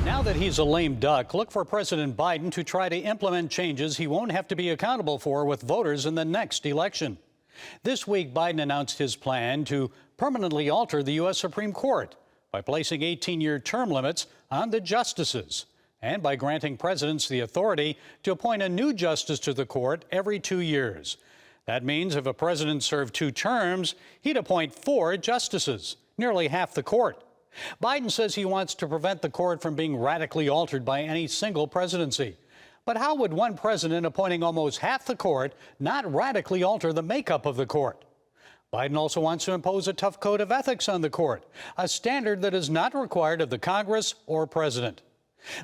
Now that he's a lame duck, look for President Biden to try to implement changes he won't have to be accountable for with voters in the next election. This week, Biden announced his plan to permanently alter the U.S. Supreme Court by placing 18-year term limits on the justices and by granting presidents the authority to appoint a new justice to the court every 2 years. That means if a president served 2 terms, he'd appoint 4 justices, nearly half the court. Biden says he wants to prevent the court from being radically altered by any single presidency. But how would one president appointing almost half the court not radically alter the makeup of the court? Biden also wants to impose a tough code of ethics on the court, a standard that is not required of the Congress or president.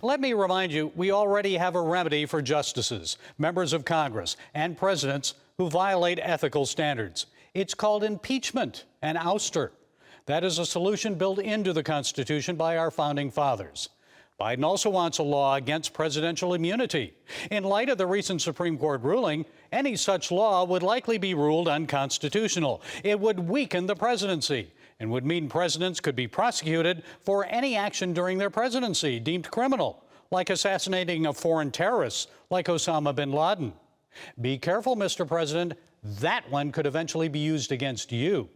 Let me remind you, we already have a remedy for justices, members of Congress, and presidents who violate ethical standards. It's called impeachment and ouster. That is a solution built into the Constitution by our founding fathers. Biden also wants a law against presidential immunity. In light of the recent Supreme Court ruling, any such law would likely be ruled unconstitutional. It would weaken the presidency and would mean presidents could be prosecuted for any action during their presidency deemed criminal, like assassinating a foreign terrorist like Osama bin Laden. Be careful, Mr. President. That one could eventually be used against you.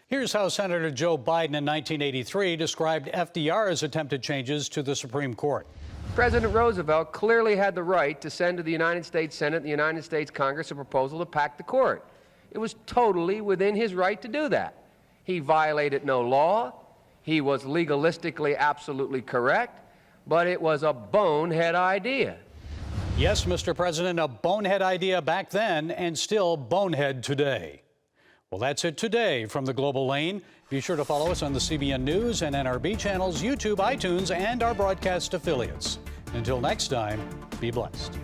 Here's how Senator Joe Biden in 1983 described FDR's attempted changes to the Supreme Court. President Roosevelt clearly had the right to send to the United States Senate and the United States Congress a proposal to pack the court. It was totally within his right to do that. He violated no law. He was legalistically absolutely correct, but it was a bonehead idea. Yes, Mr. President, a bonehead idea back then and still bonehead today. Well, that's it today from the Global Lane. Be sure to follow us on the CBN News and NRB channels, YouTube, iTunes, and our broadcast affiliates. Until next time, be blessed.